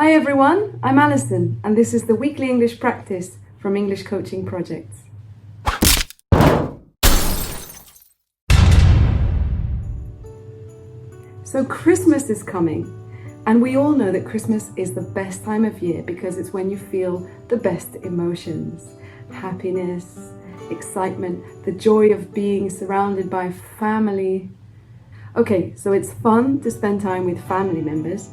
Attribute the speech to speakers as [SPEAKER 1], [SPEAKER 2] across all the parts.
[SPEAKER 1] Hi everyone, I'm Alison and this is the weekly English practice from English Coaching Projects. So Christmas is coming and we all know that Christmas is the best time of year because it's when you feel the best emotions. Happiness, excitement, the joy of being surrounded by family. Okay, so it's fun to spend time with family members.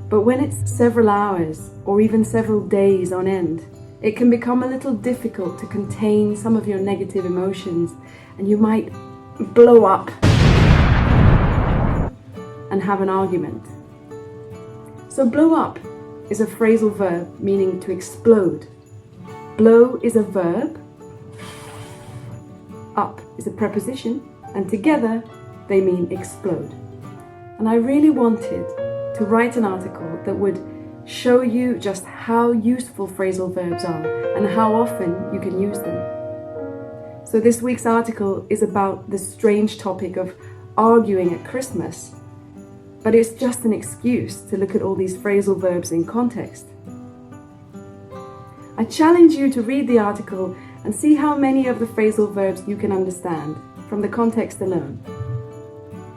[SPEAKER 1] But when it's several hours or even several days on end, it can become a little difficult to contain some of your negative emotions and you might blow up and have an argument. So blow up is a phrasal verb meaning to explode. Blow is a verb, up is a preposition, and together they mean explode. And I really wanted to write an article that would show you just how useful phrasal verbs are and how often you can use them. So this week's article is about the strange topic of arguing at Christmas, but it's just an excuse to look at all these phrasal verbs in context. I challenge you to read the article and see how many of the phrasal verbs you can understand from the context alone.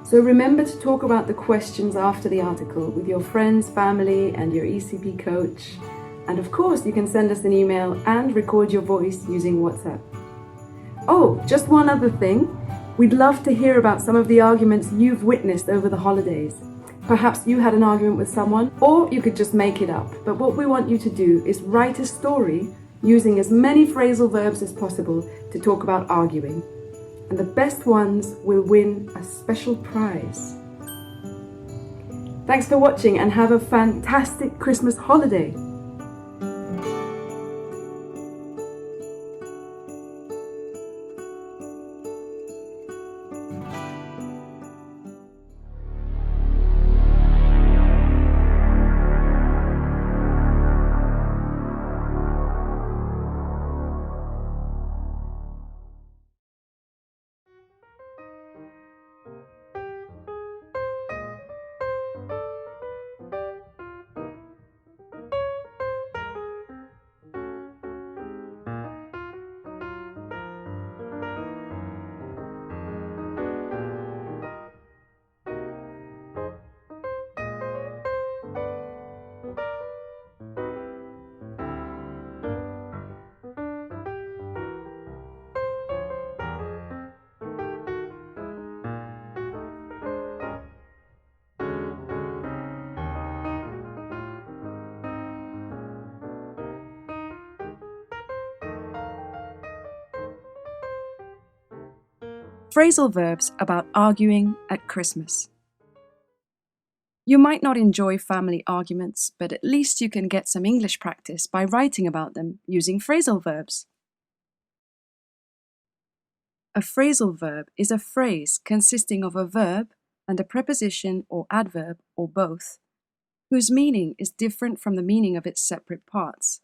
[SPEAKER 1] So remember to talk about the questions after the article with your friends, family, and your ECP coach. And of course, you can send us an email and record your voice using WhatsApp. Oh, just one other thing. We'd love to hear about some of the arguments you've witnessed over the holidays. Perhaps you had an argument with someone, or you could just make it up. But what we want you to do is write a story using as many phrasal verbs as possible to talk about arguing. And the best ones will win a special prize. Thanks for watching and have a fantastic Christmas holiday! Phrasal verbs about arguing at Christmas. You might not enjoy family arguments, but at least you can get some English practice by writing about them using phrasal verbs. A phrasal verb is a phrase consisting of a verb and a preposition or adverb or both, whose meaning is different from the meaning of its separate parts.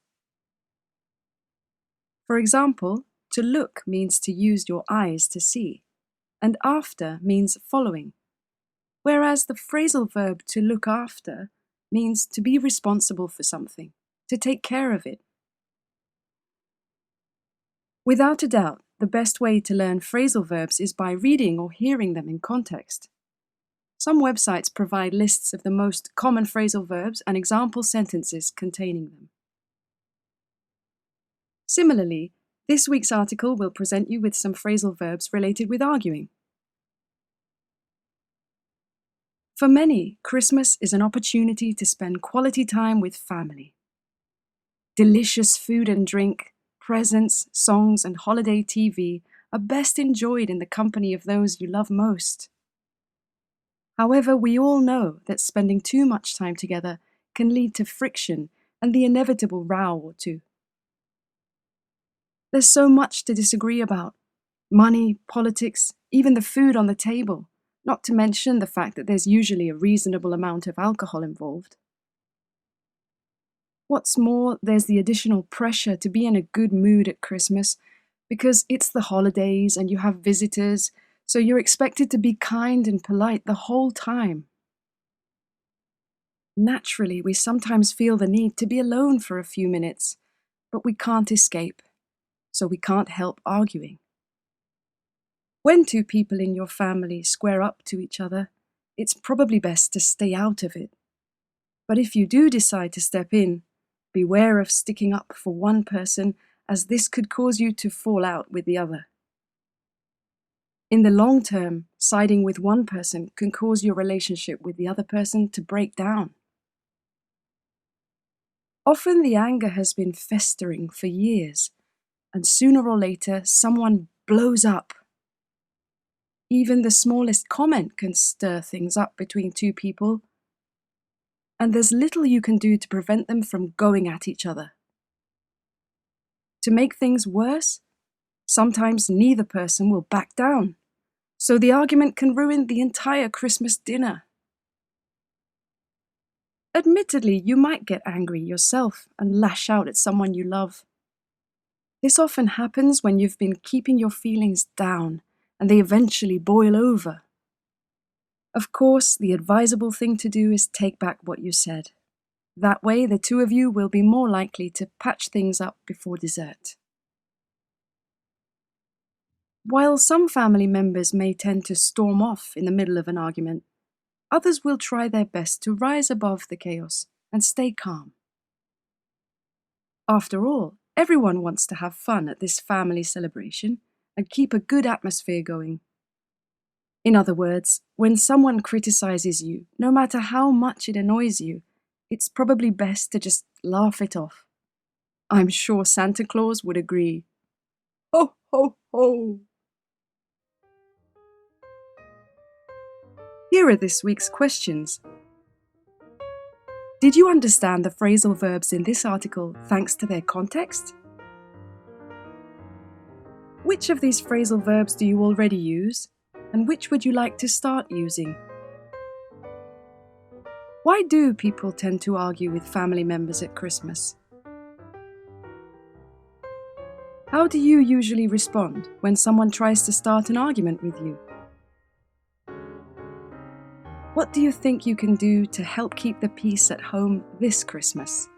[SPEAKER 1] For example, to look means to use your eyes to see, and after means following, whereas the phrasal verb to look after means to be responsible for something, to take care of it. Without a doubt, the best way to learn phrasal verbs is by reading or hearing them in context. Some websites provide lists of the most common phrasal verbs and example sentences containing them. Similarly, this week's article will present you with some phrasal verbs related with arguing. For many, Christmas is an opportunity to spend quality time with family. Delicious food and drink, presents, songs, and holiday TV are best enjoyed in the company of those you love most. However, we all know that spending too much time together can lead to friction and the inevitable row or two. There's so much to disagree about: money, politics, even the food on the table, not to mention the fact that there's usually a reasonable amount of alcohol involved. What's more, there's the additional pressure to be in a good mood at Christmas because it's the holidays and you have visitors, so you're expected to be kind and polite the whole time.
[SPEAKER 2] Naturally, we sometimes feel the need to be alone for a few minutes, but we can't escape, so we can't help arguing. When two people in your family square up to each other, it's probably best to stay out of it. But if you do decide to step in, beware of sticking up for one person, as this could cause you to fall out with the other. In the long term, siding with one person can cause your relationship with the other person to break down. Often the anger has been festering for years, and sooner or later someone blows up. Even the smallest comment can stir things up between two people, and there's little you can do to prevent them from going at each other. To make things worse, sometimes neither person will back down, so the argument can ruin the entire Christmas dinner. Admittedly, you might get angry yourself and lash out at someone you love. This often happens when you've been keeping your feelings down and they eventually boil over. Of course, the advisable thing to do is take back what you said. That way, the two of you will be more likely to patch things up before dessert. While some family members may tend to storm off in the middle of an argument, others will try their best to rise above the chaos and stay calm. After all, everyone wants to have fun at this family celebration and keep a good atmosphere going. In other words, when someone criticizes you, no matter how much it annoys you, it's probably best to just laugh it off. I'm sure Santa Claus would agree. Ho, ho, ho! Here are this week's questions. Did you understand the phrasal verbs in this article thanks to their context? Which of these phrasal verbs do you already use, and which would you like to start using? Why do people tend to argue with family members at Christmas? How do you usually respond when someone tries to start an argument with you? What do you think you can do to help keep the peace at home this Christmas?